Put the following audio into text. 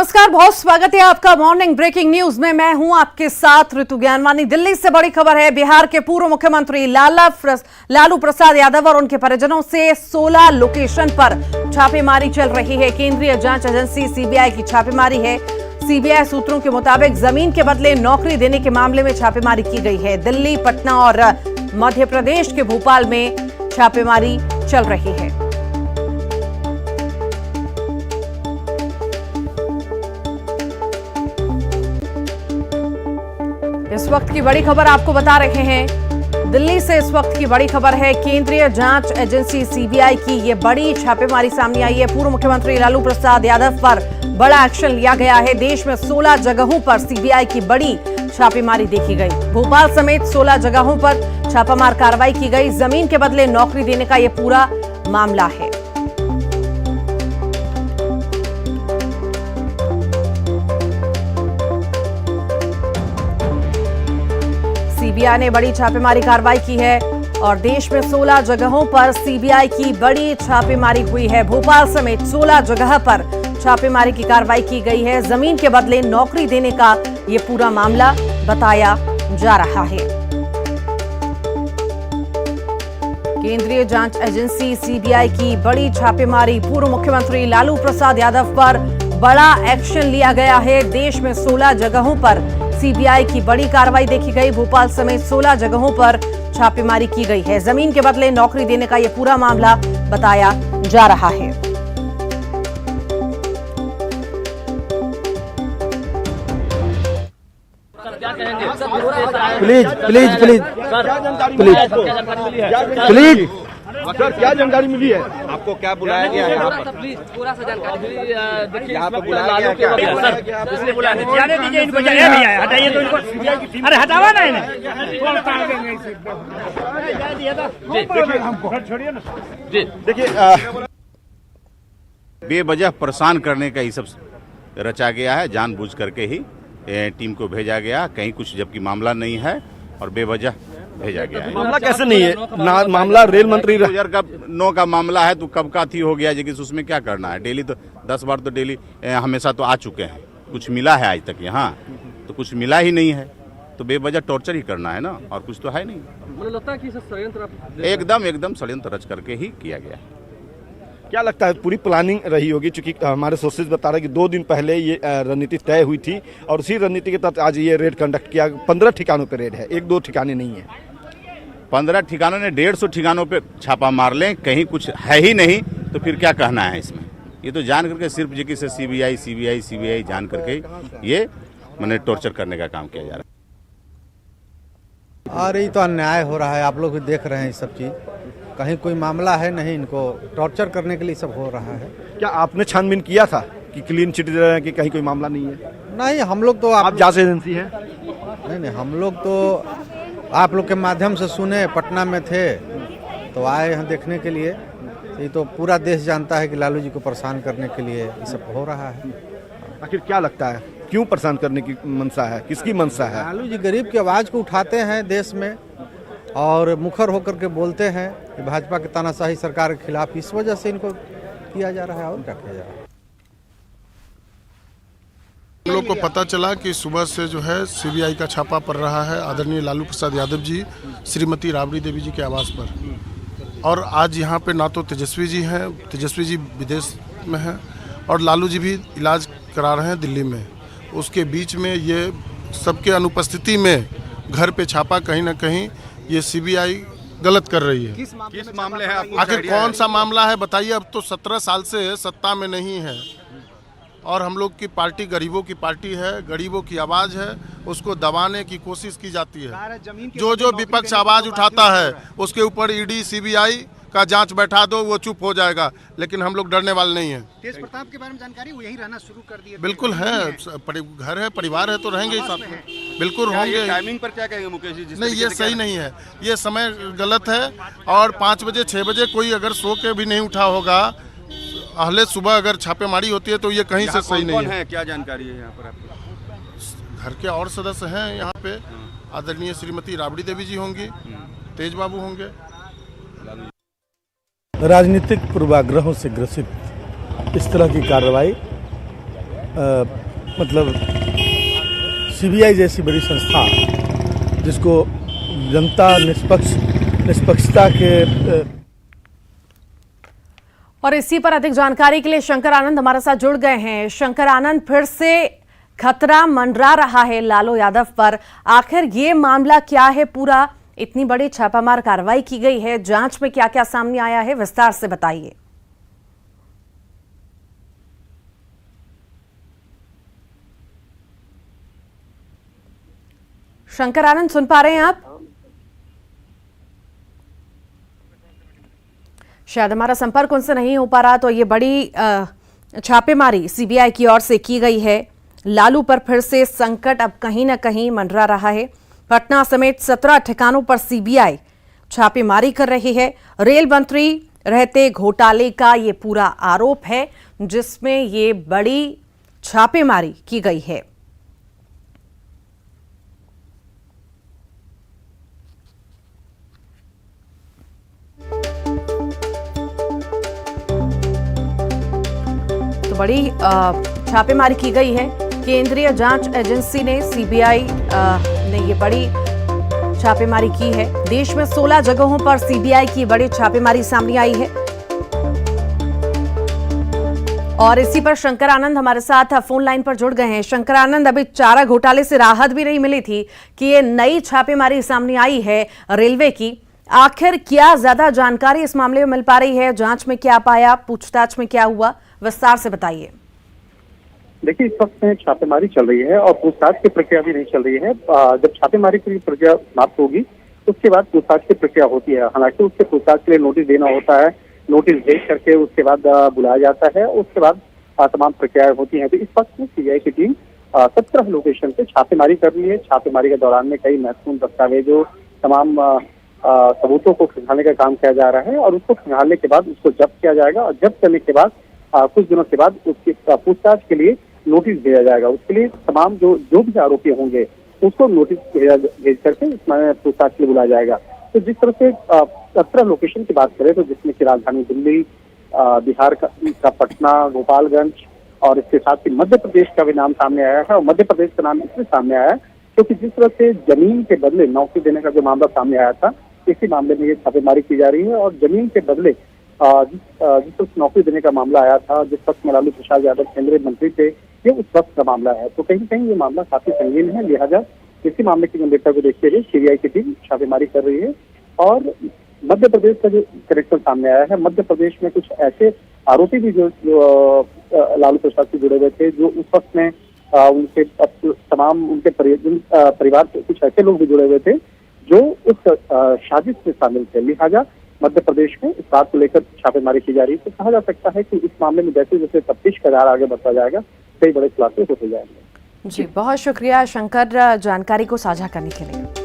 नमस्कार, बहुत स्वागत है आपका मॉर्निंग ब्रेकिंग न्यूज में। मैं हूं आपके साथ ऋतु ज्ञानवानी। दिल्ली से बड़ी खबर है। बिहार के पूर्व मुख्यमंत्री लालू प्रसाद यादव और उनके परिजनों से 16 लोकेशन पर छापेमारी चल रही है। केंद्रीय जांच एजेंसी सीबीआई की छापेमारी है। सीबीआई सूत्रों के मुताबिक जमीन के बदले नौकरी देने के मामले में छापेमारी की गई है। दिल्ली, पटना और मध्य प्रदेश के भोपाल में छापेमारी चल रही है। इस वक्त की बड़ी खबर आपको बता रहे हैं। दिल्ली से इस वक्त की बड़ी खबर है। केंद्रीय जांच एजेंसी सीबीआई की ये बड़ी छापेमारी सामने आई है। पूर्व मुख्यमंत्री लालू प्रसाद यादव पर बड़ा एक्शन लिया गया है। देश में 16 जगहों पर सीबीआई की बड़ी छापेमारी देखी गई। भोपाल समेत 16 जगहों पर छापामार कार्रवाई की गई। जमीन के बदले नौकरी देने का यह पूरा मामला है। सीबीआई ने बड़ी छापेमारी कार्रवाई की है और देश में 16 जगहों पर सीबीआई की बड़ी छापेमारी हुई है। भोपाल समेत 16 जगह पर छापेमारी की कार्रवाई की गई है। जमीन के बदले नौकरी देने का ये पूरा मामला बताया जा रहा है। केंद्रीय जांच एजेंसी सीबीआई की बड़ी छापेमारी। पूर्व मुख्यमंत्री लालू प्रसाद यादव पर बड़ा एक्शन लिया गया है। देश में 16 जगहों पर सीबीआई की बड़ी कार्रवाई देखी गई। भोपाल समेत 16 जगहों पर छापेमारी की गई है। जमीन के बदले नौकरी देने का यह पूरा मामला बताया जा रहा है। Please please please please sir, क्या जानकारी मिली है? आपको क्या बुलाया गया है यहाँ पर? प्लीज थोड़ा सा जानकारी देखिए। यहाँ पे बुलाया गया क्या? इसलिए बुलाया जाने दीजिए इनको, हटाइए तो इनको। अरे हटावा ना इन्हें। जी देखिए, बेवजह परेशान करने का ये सब रचा गया है। जानबूझ करके ही टीम को भेजा गया, कहीं कुछ जबकि मामला नहीं है और बेवजह भेजा गया है। मामला कैसे नहीं है? मामला रेल मंत्री 2009 का मामला है तो कब का थी हो गया, लेकिन उसमें क्या करना है? डेली तो 10 बार तो डेली हमेशा तो आ चुके हैं। कुछ मिला है आज तक? यहाँ तो कुछ मिला ही नहीं है, तो बेवजह टॉर्चर ही करना है ना, और कुछ तो है नहीं। मुझे लगता है कि षड्यंत्र एकदम षड्यंत्र रच करके ही किया गया है। क्या लगता है पूरी प्लानिंग रही होगी? क्योंकि हमारे सोर्सेज बता रहे हैं कि 2 दिन पहले ये रणनीति तय हुई थी और उसी रणनीति के तहत आज ये रेड कंडक्ट किया। 15 ठिकानों पे रेड है, 1-2 ठिकाने नहीं है। 15 ठिकानों ने 150 ठिकानों पे छापा मार लें, कहीं कुछ है ही नहीं, तो फिर क्या कहना है इसमें? ये तो जान करके सिर्फ जी से सीबीआई जान करके ये मैंने टॉर्चर करने का काम किया जा रहा है। और ये तो अन्याय हो रहा है। आप लोग भी देख रहे हैं ये सब चीज़। कहीं कोई मामला है नहीं, इनको टॉर्चर करने के लिए सब हो रहा है। क्या आपने छानबीन किया था कि क्लीन चिट दे रहे हैं कि कहीं कोई मामला नहीं है? नहीं, हम लोग तो आप जांच एजेंसी है? नहीं, हम लोग तो आप लोग के माध्यम से सुने, पटना में थे तो आए हैं देखने के लिए। ये तो पूरा देश जानता है कि लालू जी को परेशान करने के लिए ये सब हो रहा है। आखिर क्या लगता है क्यों परेशान करने की मंशा है? किसकी मंशा है? लालू जी गरीब की आवाज़ को उठाते हैं देश में और मुखर होकर के बोलते हैं कि भाजपा की तानाशाही सरकार के खिलाफ। इस वजह से इनको किया जा रहा है। और क्या किया जा रहा है? हम लोग को पता चला कि सुबह से जो है सीबीआई का छापा पड़ रहा है आदरणीय लालू प्रसाद यादव जी, श्रीमती राबड़ी देवी जी के आवास पर। और आज यहाँ पे ना तो तेजस्वी जी हैं, तेजस्वी जी विदेश में हैं और लालू जी भी इलाज करा रहे हैं दिल्ली में। उसके बीच में ये सबके अनुपस्थिति में घर पे छापा, कहीं ना कहीं ये सीबीआई गलत कर रही है। किस मामले है? आखिर कौन सा मामला है बताइए? अब तो 17 साल से सत्ता में नहीं है और हम लोग की पार्टी गरीबों की पार्टी है, गरीबों की आवाज़ है, उसको दबाने की कोशिश की जाती है। जो विपक्ष आवाज़ उठाता है उसके ऊपर ईडी सीबीआई का जांच बैठा दो, वो चुप हो जाएगा, लेकिन हम लोग डरने वाले नहीं हैं। तेज प्रताप के बारे में जानकारी वो यहीं रहना शुरू कर दिया? बिल्कुल है, घर है, परिवार है, तो रहेंगे ही साथ में, बिल्कुल होंगे। टाइमिंग पर क्या कहेंगे मुकेश जी? नहीं, ये सही नहीं है, ये समय गलत है। और 5 बजे 6 बजे कोई अगर सो के भी नहीं उठा होगा, अहले सुबह अगर छापेमारी होती है तो ये कहीं से सही नहीं है। क्या जानकारी है यहाँ पर आपको? घर के और सदस्य हैं यहाँ पे, आदरणीय श्रीमती राबड़ी देवी जी होंगी, तेज बाबू होंगे। राजनीतिक पूर्वाग्रहों से ग्रसित इस तरह की कार्रवाई मतलब सीबीआई जैसी बड़ी संस्था जिसको जनता निष्पक्षता के और इसी पर अधिक जानकारी के लिए शंकर आनंद हमारे साथ जुड़ गए हैं। शंकर आनंद, फिर से खतरा मंडरा रहा है लालू यादव पर, आखिर ये मामला क्या है पूरा? इतनी बड़ी छापामार कार्रवाई की गई है, जांच में क्या क्या सामने आया है, विस्तार से बताइए। शंकर आनंद, सुन पा रहे हैं आप? शायद हमारा संपर्क उनसे नहीं हो पा रहा। तो ये बड़ी छापेमारी सीबीआई की ओर से की गई है। लालू पर फिर से संकट अब कहीं ना कहीं मंडरा रहा है। पटना समेत 17 ठिकानों पर सीबीआई छापेमारी कर रही है। रेल मंत्री रहते घोटाले का ये पूरा आरोप है, जिसमें ये बड़ी छापेमारी की गई है। बड़ी छापेमारी की गई है। केंद्रीय जांच एजेंसी ने, सीबीआई ने ये बड़ी छापेमारी की है। देश में 16 जगहों पर सीबीआई की बड़ी छापेमारी सामने आई है। और इसी पर शंकर आनंद हमारे साथ फोन लाइन पर जुड़ गए हैं। शंकर आनंद, अभी चारा घोटाले से राहत भी नहीं मिली थी कि ये नई छापेमारी सामने आई है रेलवे की। आखिर क्या ज्यादा जानकारी इस मामले में मिल पा रही है? जांच में क्या पाया, पूछताछ में क्या हुआ, विस्तार से बताइए। देखिए, इस वक्त में छापेमारी चल रही है और पूछताछ की प्रक्रिया भी नहीं चल रही है। जब छापेमारी की प्रक्रिया समाप्त होगी उसके बाद पूछताछ की प्रक्रिया होती है। हालांकि उसके पूछताछ के लिए नोटिस देना होता है, नोटिस दे करके उसके बाद बुलाया जाता है, उसके बाद तमाम प्रक्रियाएं होती हैं। तो इस वक्त में सीबीआई की टीम 17 लोकेशन पे छापेमारी कर रही है। छापेमारी के दौरान में कई महत्वपूर्ण दस्तावेजों, तमाम सबूतों को खंगालने का काम किया जा रहा है और उसको खंगालने के बाद उसको जब्त किया जाएगा और जब्त करने के बाद कुछ दिनों के बाद उसकी पूछताछ के लिए नोटिस भेजा जाएगा। उसके लिए तमाम जो भी आरोपी होंगे उसको नोटिस भेज करके इसमें पूछताछ के लिए बुलाया जाएगा। तो जिस तरह से 17 लोकेशन की बात करें तो जिसमें कि राजधानी दिल्ली, बिहार का पटना, गोपालगंज और इसके साथ ही मध्य प्रदेश का भी नाम सामने आया है। और मध्य प्रदेश का नाम इसलिए सामने आया है क्योंकि जिस तरह से जमीन के बदले नौकरी देने का जो मामला सामने आया था, इसी मामले में ये छापेमारी की जा रही है। और जमीन के बदले जिस वक्त नौकरी देने का मामला आया था, जिस वक्त में लालू प्रसाद यादव केंद्रीय मंत्री थे, ये उस वक्त का मामला है। तो कहीं कहीं ये मामला काफी संगीन है, लिहाजा इसी मामले की गंभीरता को देखते हुए सीबीआई की टीम छापेमारी कर रही है। और मध्य प्रदेश का जो करेक्टर सामने आया है, मध्य प्रदेश में कुछ ऐसे आरोपी भी जो लालू प्रसाद से जुड़े हुए थे, जो उस वक्त में उनके तमाम उनके परिवार के कुछ ऐसे लोग भी जुड़े हुए थे जो उस साजिश में शामिल थे। लिहाजा मध्य प्रदेश में इस बात को लेकर छापेमारी की जा रही है। तो कहा जा सकता है कि इस मामले में जैसे जैसे तफ्तीश का दायरा आगे बढ़ता जाएगा, कई बड़े खुलासे होते जाएंगे। जी, बहुत शुक्रिया शंकर जानकारी को साझा करने के लिए।